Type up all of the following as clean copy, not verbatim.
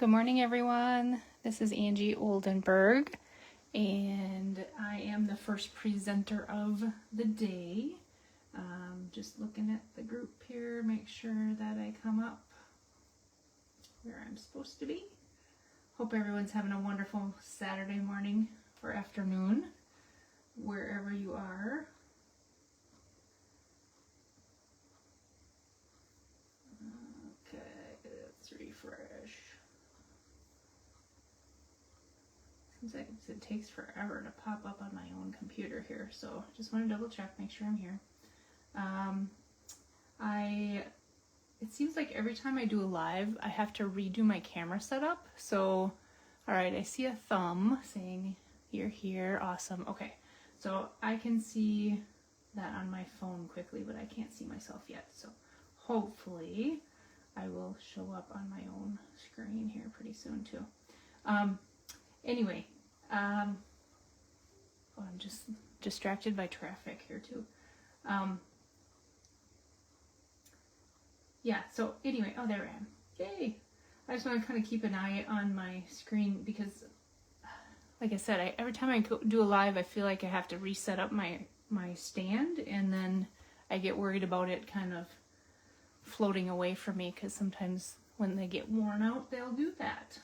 Good morning, everyone. This is Angie Oldenburg, and I am the first presenter of the day. Just looking at the group here, make sure that I come up where I'm supposed to be. Hope everyone's having a wonderful Saturday morning or afternoon, wherever you are. Okay, let's refresh. Seems like it takes forever to pop up on my own computer here, so just want to double check, make sure I'm here. It seems like every time I do a live, I have to redo my camera setup. So, all right, I see a thumb saying you're here. Awesome. Okay, so I can see that on my phone quickly, but I can't see myself yet. So hopefully I will show up on my own screen here pretty soon too. Anyway, oh, I'm just distracted by traffic here too. Yeah, so anyway, oh, there I am. Yay! I just want to kind of keep an eye on my screen because, like I said, every time I do a live, I feel like I have to reset up my stand, and then I get worried about it kind of floating away from me because sometimes when they get worn out, they'll do that.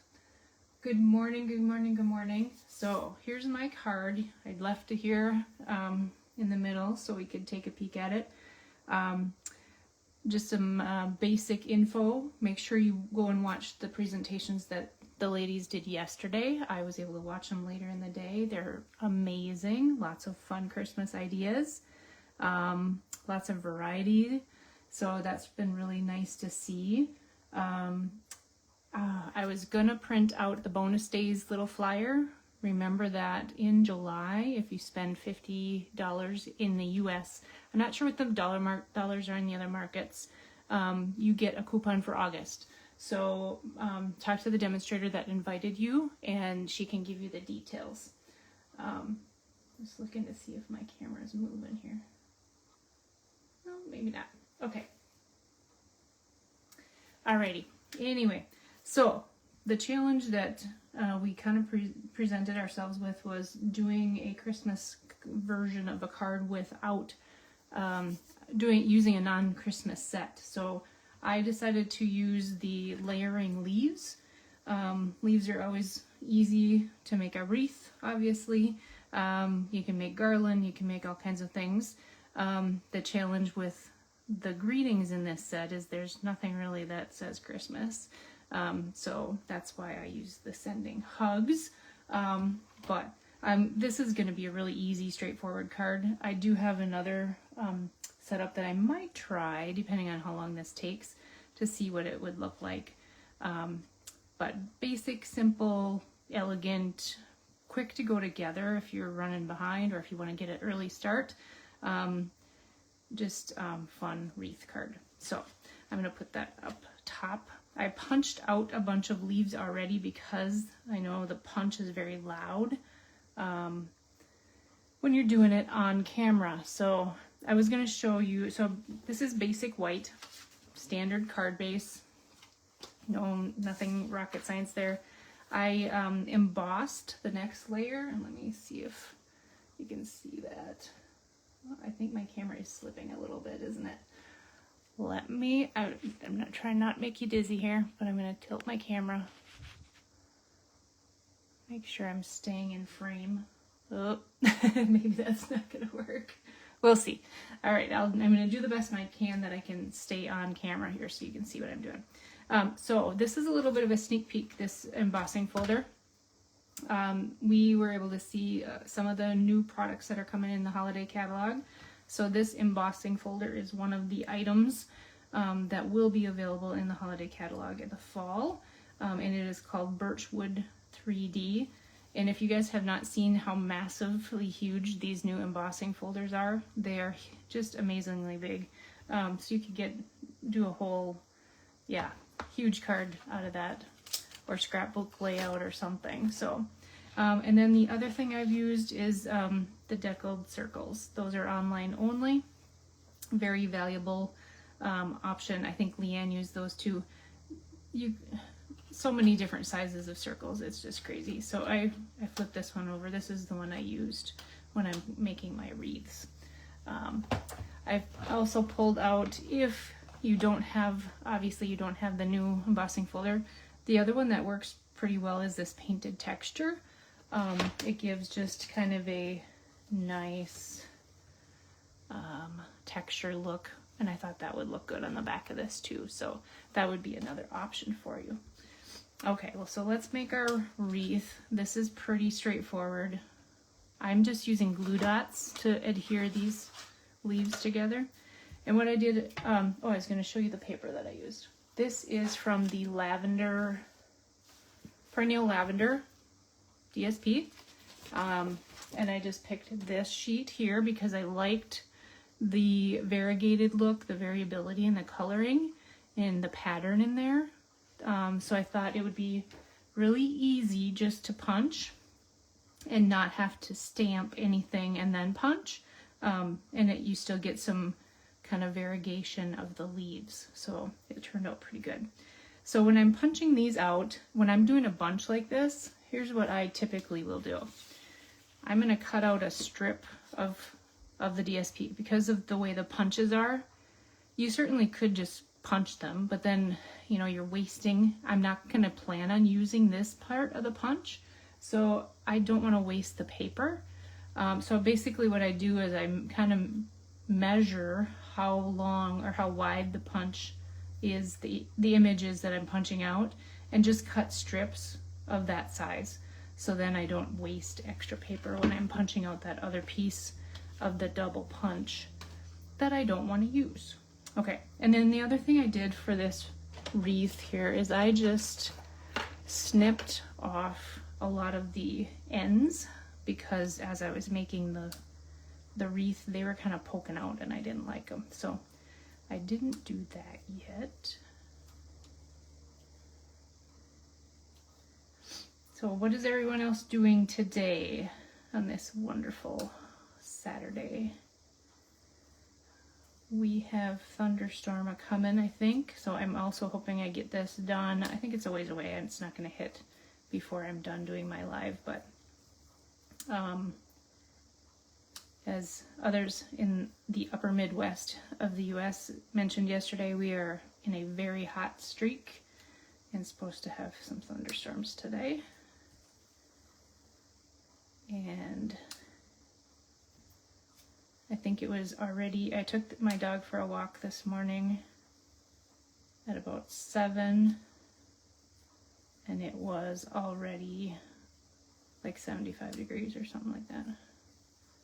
Good morning, good morning, good morning. So here's my card. I left it here in the middle so we could take a peek at it. Just some basic info. Make sure you go and watch the presentations that the ladies did yesterday. I was able to watch them later in the day. They're amazing. Lots of fun Christmas ideas. Lots of variety. So that's been really nice to see. I was gonna print out the bonus days little flyer. Remember that in July, if you spend $50 in the US, I'm not sure what the dollars are in the other markets, you get a coupon for August. So talk to the demonstrator that invited you and she can give you the details. Just looking to see if my camera is moving here. No, maybe not. Okay. Alrighty. Anyway, so the challenge that we kind of presented ourselves with was doing a Christmas version of a card without using a non-Christmas set. So I decided to use the layering leaves. Leaves are always easy to make a wreath, obviously. You can make garland, you can make all kinds of things. The challenge with the greetings in this set is there's nothing really that says Christmas. So that's why I use the sending hugs. But this is going to be a really easy, straightforward card. I do have another setup that I might try, depending on how long this takes, to see what it would look like. But basic, simple, elegant, quick to go together if you're running behind or if you want to get an early start. Just fun wreath card. So I'm going to put that up top. I punched out a bunch of leaves already because I know the punch is very loud when you're doing it on camera. So I was going to show you, so this is basic white, standard card base. No, nothing rocket science there. I embossed the next layer, and let me see if you can see that. Well, I think my camera is slipping a little bit, isn't it? I'm not trying not to make you dizzy here, but I'm going to tilt my camera. Make sure I'm staying in frame. Oh, maybe that's not going to work. We'll see. All right, I'm going to do the best I can that I can stay on camera here so you can see what I'm doing. So this is a little bit of a sneak peek, this embossing folder. We were able to see some of the new products that are coming in the holiday catalog. So this embossing folder is one of the items that will be available in the holiday catalog in the fall. And it is called Birchwood 3D. And if you guys have not seen how massively huge these new embossing folders are, they are just amazingly big. So you could do a whole, huge card out of that, or scrapbook layout or something. So, and then the other thing I've used is the deckled circles. Those are online only. Very valuable option. I think Leanne used those too. so many different sizes of circles. It's just crazy. So I flipped this one over. This is the one I used when I'm making my wreaths. I've also pulled out, if you don't have, obviously you don't have the new embossing folder, the other one that works pretty well is this painted texture. It gives just kind of a nice texture look, and I thought that would look good on the back of this too, so that would be another option for you. Okay, well, so let's make our wreath. This is pretty straightforward. I'm just using glue dots to adhere these leaves together. And what I did, I was going to show you the paper that I used. This is from the Lavender, Perennial Lavender DSP. And I just picked this sheet here because I liked the variegated look, the variability in the coloring and the pattern in there. So I thought it would be really easy just to punch and not have to stamp anything and then punch. And you still get some kind of variegation of the leaves. So it turned out pretty good. So when I'm punching these out, when I'm doing a bunch like this, here's what I typically will do. I'm going to cut out a strip of the DSP. Because of the way the punches are, you certainly could just punch them, but then, you know, you're wasting. I'm not going to plan on using this part of the punch, so I don't want to waste the paper. So basically what I do is I kind of measure how long or how wide the punch is, the images that I'm punching out, and just cut strips of that size. So then I don't waste extra paper when I'm punching out that other piece of the double punch that I don't want to use. Okay, and then the other thing I did for this wreath here is I just snipped off a lot of the ends, because as I was making the wreath, they were kind of poking out and I didn't like them. So I didn't do that yet. So what is everyone else doing today on this wonderful Saturday? We have thunderstorm a-coming, I think, so I'm also hoping I get this done. I think it's a ways away and it's not going to hit before I'm done doing my live, but as others in the upper Midwest of the US mentioned yesterday, we are in a very hot streak and supposed to have some thunderstorms today. And I think it was already, I took my dog for a walk this morning at about 7, and it was already like 75 degrees or something like that.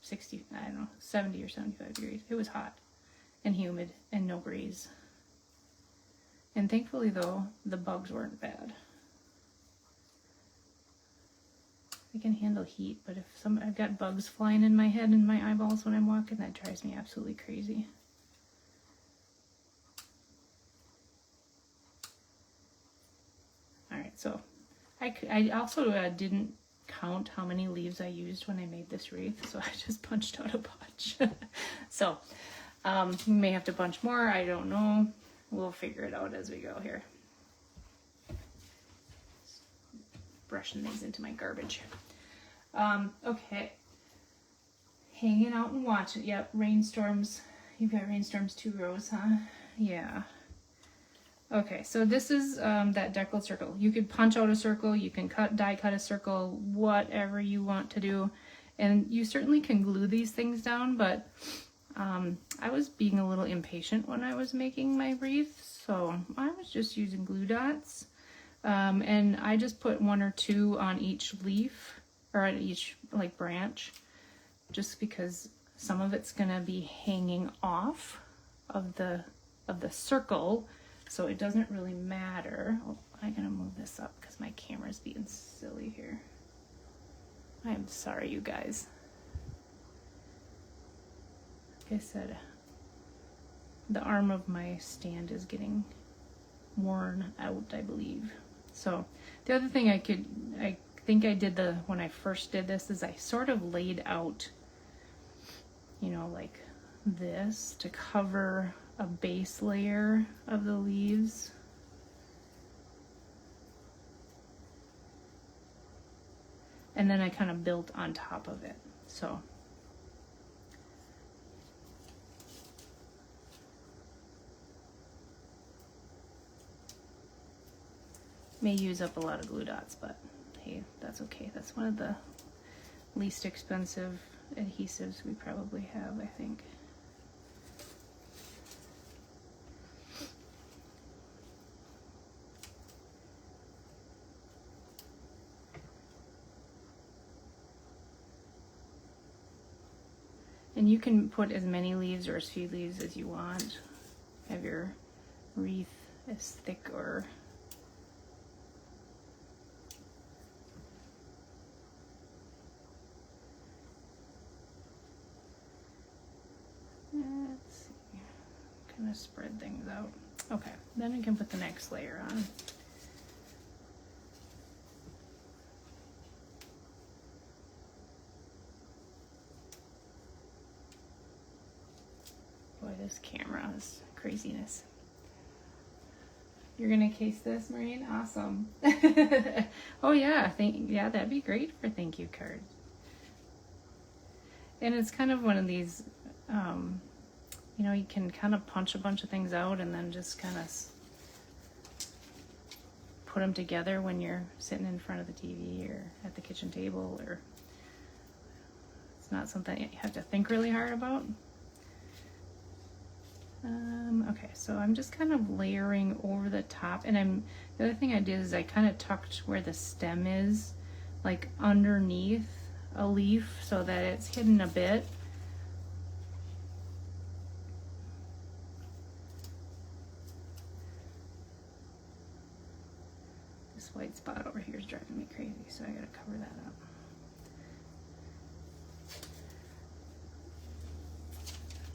60, I don't know, 70 or 75 degrees. It was hot and humid and no breeze. And thankfully though, the bugs weren't bad. I can handle heat, but if I've got bugs flying in my head and my eyeballs when I'm walking, that drives me absolutely crazy. All right, so I also didn't count how many leaves I used when I made this wreath, so I just punched out a bunch. So we may have to punch more, I don't know. We'll figure it out as we go here. Brushing these into my garbage. Okay. Hanging out and watching. Yep, rainstorms. You've got rainstorms 2 rows, huh? Yeah. Okay, so this is that deckled circle. You could punch out a circle, you can die cut a circle, whatever you want to do. And you certainly can glue these things down, but I was being a little impatient when I was making my wreath, so I was just using glue dots. And I just put 1 or 2 on each leaf, or on each like branch, just because some of it's gonna be hanging off of the circle, so it doesn't really matter. Oh, I'm gonna move this up because my camera's being silly here. I'm sorry, you guys. Like I said, the arm of my stand is getting worn out, I believe. So the other thing I think I did when I first did this is I sort of laid out, you know, like this to cover a base layer of the leaves. and then I kind of built on top of it. So may use up a lot of glue dots, but hey, that's okay. That's one of the least expensive adhesives we probably have, I think. And you can put as many leaves or as few leaves as you want. Have your wreath as thick or let's see, kind of spread things out. Okay, then I can put the next layer on. Boy, this camera is craziness. You're gonna case this, Maureen? Awesome. Oh yeah, yeah, that'd be great for thank you cards. And it's kind of one of these, you know, you can kind of punch a bunch of things out and then just kind of put them together when you're sitting in front of the TV or at the kitchen table, or it's not something you have to think really hard about. Okay, so I'm just kind of layering over the top, and the other thing I did is I kind of tucked where the stem is, like underneath a leaf, so that it's hidden a bit. This white spot over here is driving me crazy, so I gotta cover that up.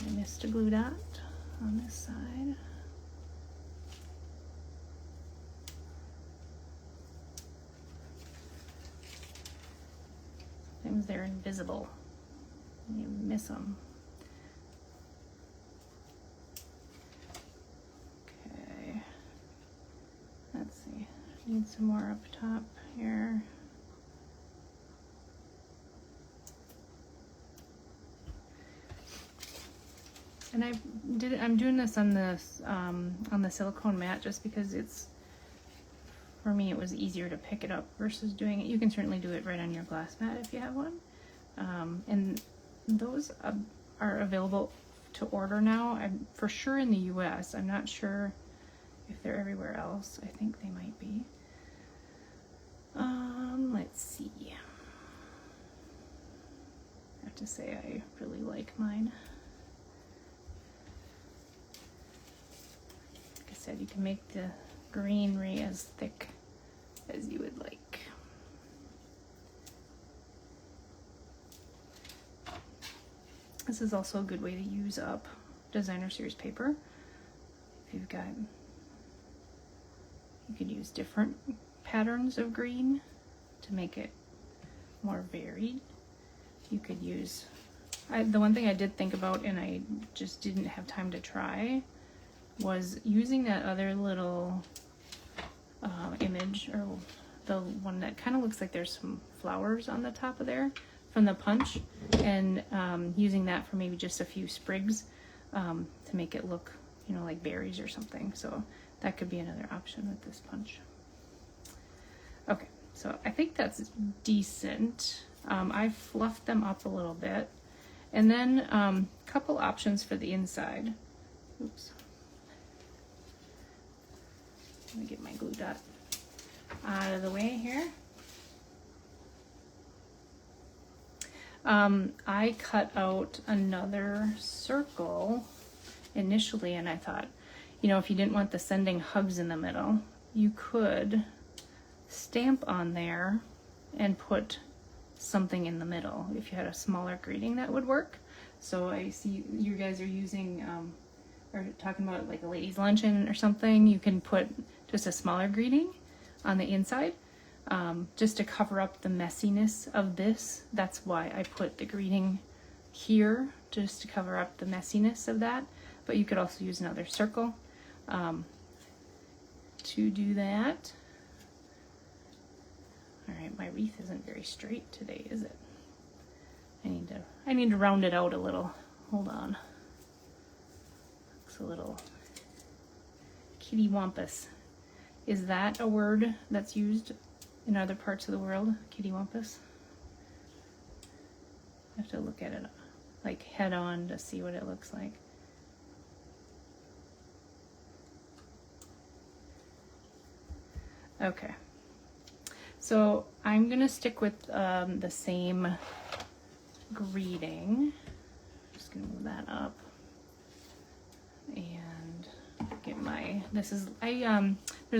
I missed a glue dot on this side. Sometimes they're invisible. You miss them. Okay. Let's see. Need some more up top here. And I'm doing this on the silicone mat just because for me it was easier to pick it up versus doing it. You can certainly do it right on your glass mat if you have one. And those are available to order now. I'm for sure in the US. I'm not sure if they're everywhere else. I think they might be. Let's see. I have to say I really like mine. Said you can make the greenery as thick as you would like. This is also a good way to use up designer series paper. If you've got, you could use different patterns of green to make it more varied. You could use, the one thing I did think about and I just didn't have time to try was using that other little image, or the one that kind of looks like there's some flowers on the top of there from the punch, and using that for maybe just a few sprigs to make it look, you know, like berries or something. So that could be another option with this punch. Okay, so I think that's decent. I fluffed them up a little bit, and then a couple options for the inside. Oops. Let me get my glue dot out of the way here. I cut out another circle initially, and I thought, you know, if you didn't want the sending hugs in the middle, you could stamp on there and put something in the middle. If you had a smaller greeting, that would work. So I see you guys are using or talking about like a ladies' luncheon or something. You can put just a smaller greeting on the inside, just to cover up the messiness of this. That's why I put the greeting here, just to cover up the messiness of that. But you could also use another circle to do that. All right, my wreath isn't very straight today, is it? I need to round it out a little. Hold on. Looks a little kittywampus. Is that a word that's used in other parts of the world? Kittywampus? I have to look at it like head on to see what it looks like. Okay. So I'm gonna stick with the same greeting. Just gonna move that up and get my, there's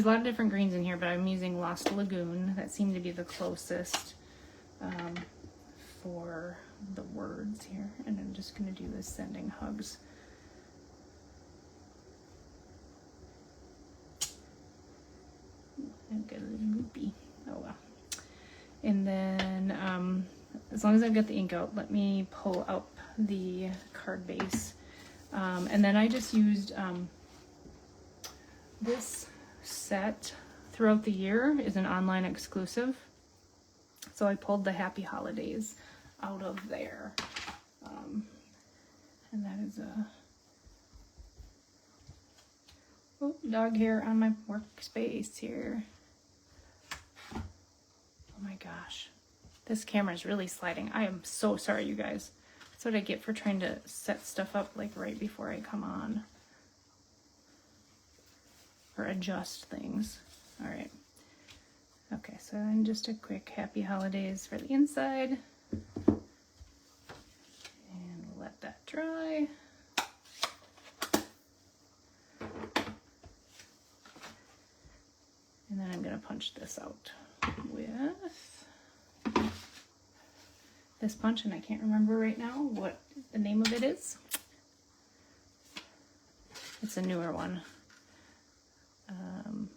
a lot of different greens in here, but I'm using Lost Lagoon. That seemed to be the closest for the words here. And I'm just gonna do this sending hugs. I've got a little loopy. Oh well. And then as long as I've got the ink out, let me pull up the card base. And then I just used this set throughout the year is an online exclusive. So I pulled the Happy Holidays out of there. And that is a dog hair on my workspace here. Oh my gosh. This camera is really sliding. I am so sorry, you guys. That's what I get for trying to set stuff up like right before I come on. Or adjust things. All right. Okay, so then just a quick Happy Holidays for the inside. And let that dry. And then I'm going to punch this out with this punch, and I can't remember right now what the name of it is. It's a newer one. And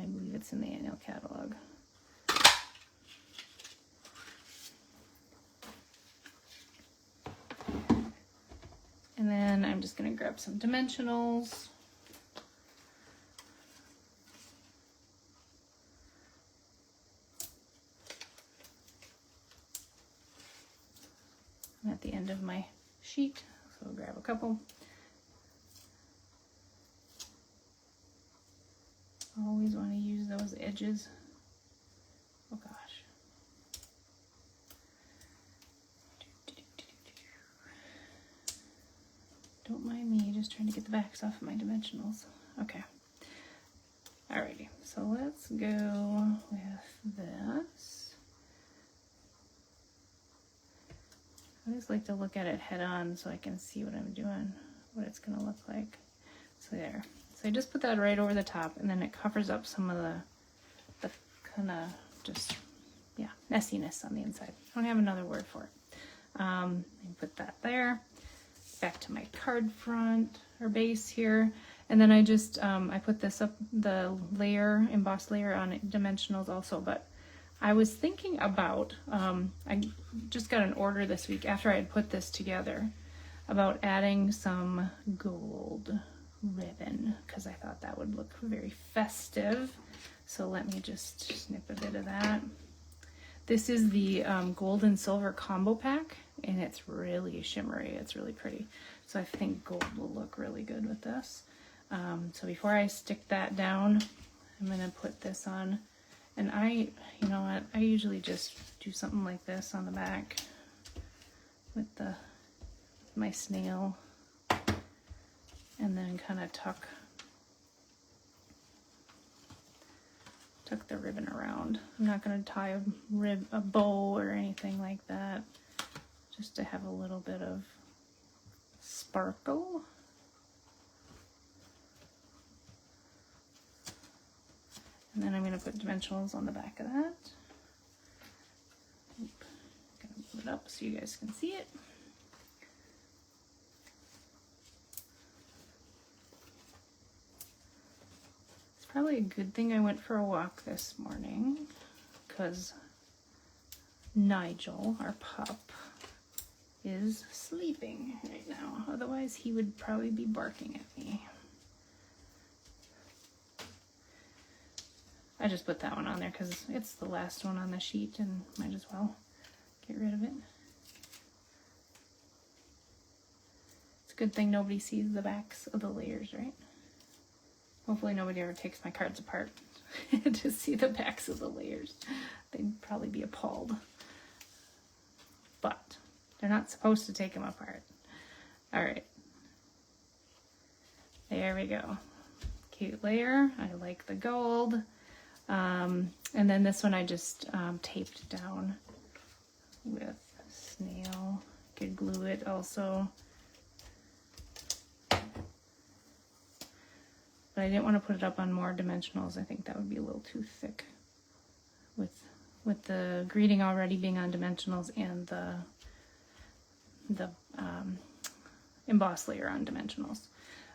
I believe it's in the annual catalog. And then I'm just going to grab some dimensionals. At the end of my sheet, so I'll grab a couple. Always want to use those edges. Oh gosh. Don't mind me, just trying to get the backs off of my dimensionals. Okay. Alrighty, so let's go with this. I just like to look at it head on so I can see what I'm doing, what it's going to look like. So there. So I just put that right over the top, and then it covers up some of the kind of just, yeah, messiness on the inside. I don't have another word for it. Put that there. Back to my card front or base here. And then I just, I put this up, the layer, embossed layer on dimensionals also, but I was thinking about, I just got an order this week after I had put this together about adding some gold ribbon because I thought that would look very festive. So let me just snip a bit of that. This is the gold and silver combo pack, and it's really shimmery. It's really pretty. So I think gold will look really good with this. So before I stick that down, I'm gonna put this on. And you know what, I usually just do something like this on the back with my snail, and then kind of tuck the ribbon around. I'm not going to tie a bow or anything like that, just to have a little bit of sparkle. And then I'm going to put dimensionals on the back of that. I'm going to move it up so you guys can see it. It's probably a good thing I went for a walk this morning, because Nigel, our pup, is sleeping right now. Otherwise, he would probably be barking at me. I just put that one on there because it's the last one on the sheet and might as well get rid of it. It's a good thing nobody sees the backs of the layers, right? Hopefully nobody ever takes my cards apart to see the backs of the layers. They'd probably be appalled. But they're not supposed to take them apart. All right. There we go. Cute layer. I like the gold. And then this one I just taped down with snail. Could glue it also. But I didn't want to put it up on more dimensionals. I think that would be a little too thick with the greeting already being on dimensionals and the emboss layer on dimensionals.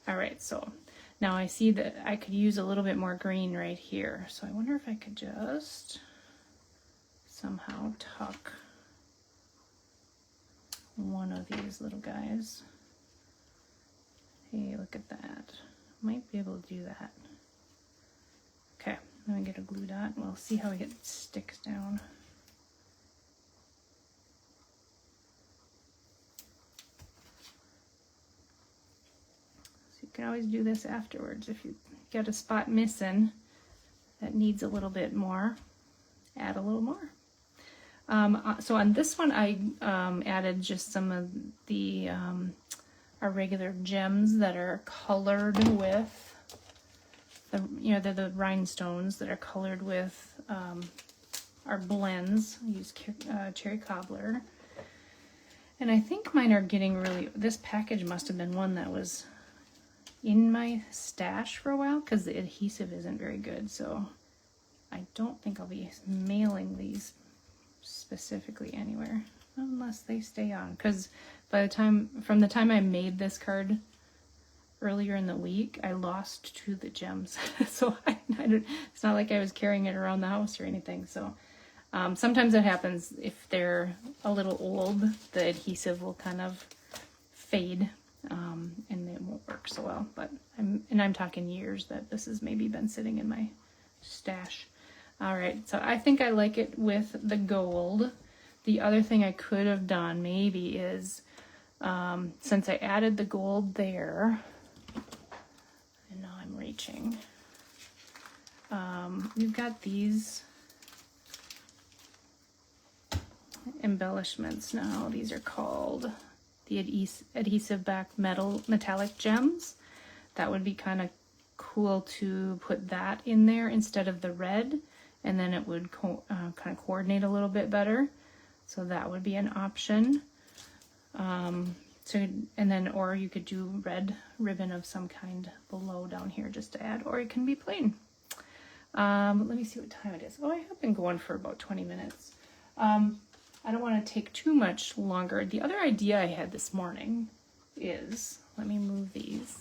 All right, so now I see that I could use a little bit more green right here. So I wonder if I could just somehow tuck one of these little guys. Hey, look at that. Might be able to do that. Okay, let me get a glue dot and we'll see how it sticks down. So you can always do this afterwards if you get a spot missing that needs a little bit more, add a little more. So on this one I added just some of the our regular gems that are colored with they're the rhinestones that are colored with our blends. I use cherry cobbler, and I think mine are getting really, this package must have been one that was in my stash for a while because the adhesive isn't very good, so I don't think I'll be mailing these specifically anywhere unless they stay on, because from the time I made this card earlier in the week, I lost 2 of the gems. So it's not like I was carrying it around the house or anything. So sometimes it happens if they're a little old, the adhesive will kind of fade and it won't work so well. But I'm talking years that this has maybe been sitting in my stash. All right, so I think I like it with the gold. The other thing I could have done maybe is, since I added the gold there, and now I'm reaching, we've got these embellishments now. These are called the adhesive back metallic gems. That would be kind of cool to put that in there instead of the red, and then it would kind of coordinate a little bit better. So that would be an option. Or you could do red ribbon of some kind below down here just to add, or it can be plain. Let me see what time it is. Oh, I have been going for about 20 minutes. I don't want to take too much longer. The other idea I had this morning is, let me move these.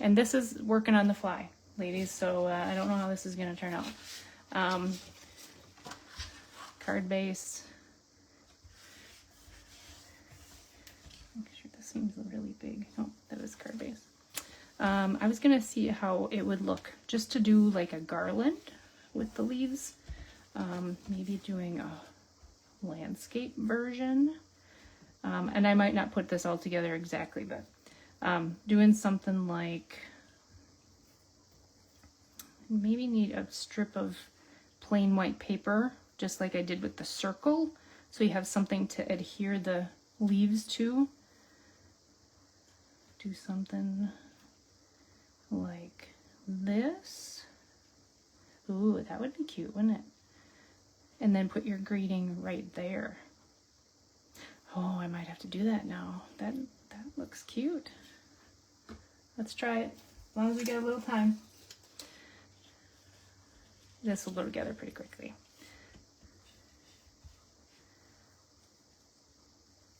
And this is working on the fly, ladies, so I don't know how this is going to turn out. Card base. Make sure this seems really big. Oh, that is card base. I was gonna see how it would look just to do like a garland with the leaves. Maybe doing a landscape version. And I might not put this all together exactly, but doing something like, maybe need a strip of plain white paper, just like I did with the circle, so you have something to adhere the leaves to. Do something like this. Ooh, that would be cute, wouldn't it? And then put your greeting right there. Oh, I might have to do that now. That looks cute. Let's try it, as long as we get a little time. This will go together pretty quickly.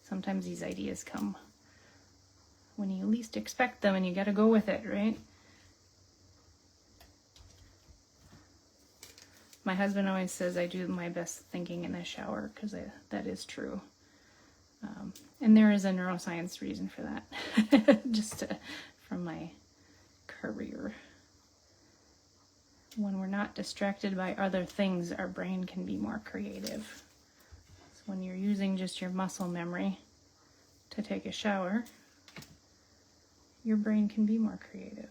Sometimes these ideas come when you least expect them and you gotta go with it, right? My husband always says I do my best thinking in the shower, because that is true. And there is a neuroscience reason for that, just from my career. when we're not distracted by other things, our brain can be more creative. So when you're using just your muscle memory to take a shower, your brain can be more creative.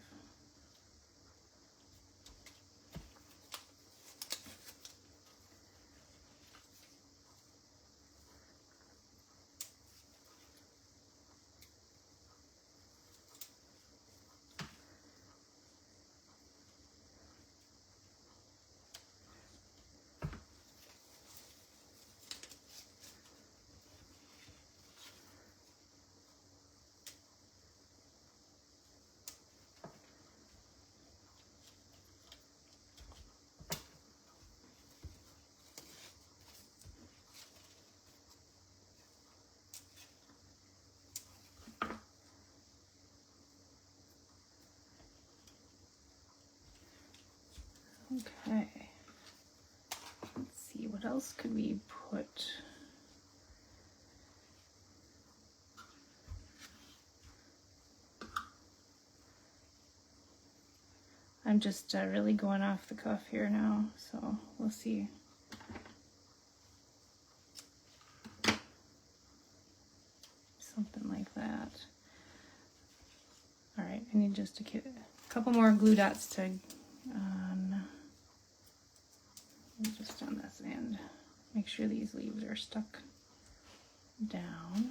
Okay, let's see, what else could we put? I'm just really going off the cuff here now, so we'll see. Something like that. All right, I need just a couple more glue dots to just on this end. Make sure these leaves are stuck down.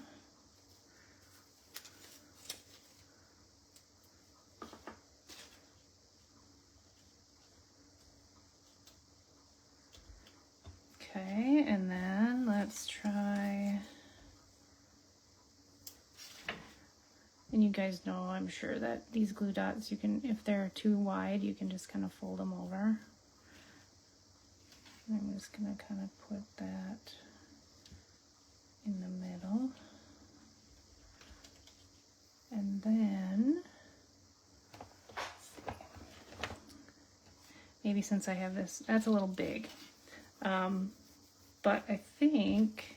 Okay, and then let's try, and you guys know, I'm sure, that these glue dots, you can, if they're too wide, you can just kind of fold them over. I'm just going to kind of put that in the middle. And then, let's see, maybe since I have this, that's a little big. But I think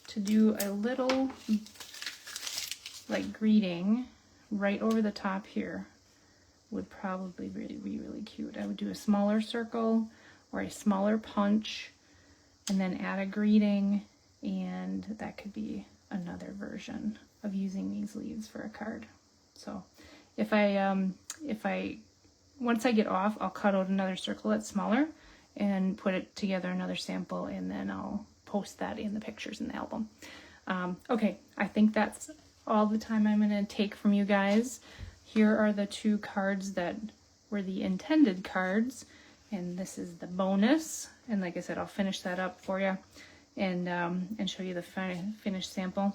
to do a little like greeting right over the top here would probably really be really cute. I would do a smaller circle or a smaller punch and then add a greeting, and that could be another version of using these leaves for a card. So if I once I get off, I'll cut out another circle that's smaller and put it together, another sample, and then I'll post that in the pictures in the album. Okay, I think that's all the time I'm going to take from you guys. Here are the two cards that were the intended cards, and this is the bonus. And like I said, I'll finish that up for you and show you the finished sample.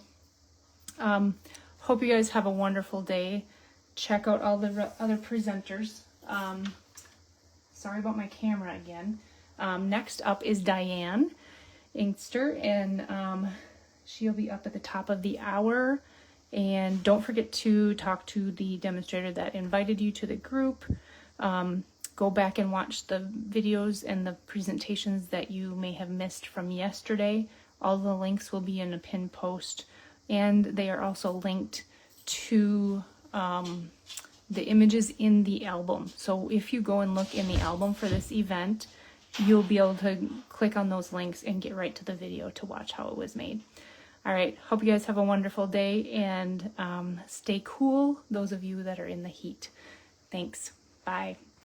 Hope you guys have a wonderful day. Check out all the other presenters. Sorry about my camera again. Next up is Diane Inkster, and she'll be up at the top of the hour. And don't forget to talk to the demonstrator that invited you to the group. Go back and watch the videos and the presentations that you may have missed from yesterday. All the links will be in a pinned post, and they are also linked to the images in the album. So if you go and look in the album for this event, you'll be able to click on those links and get right to the video to watch how it was made. All right, hope you guys have a wonderful day, and stay cool, those of you that are in the heat. Thanks. Bye.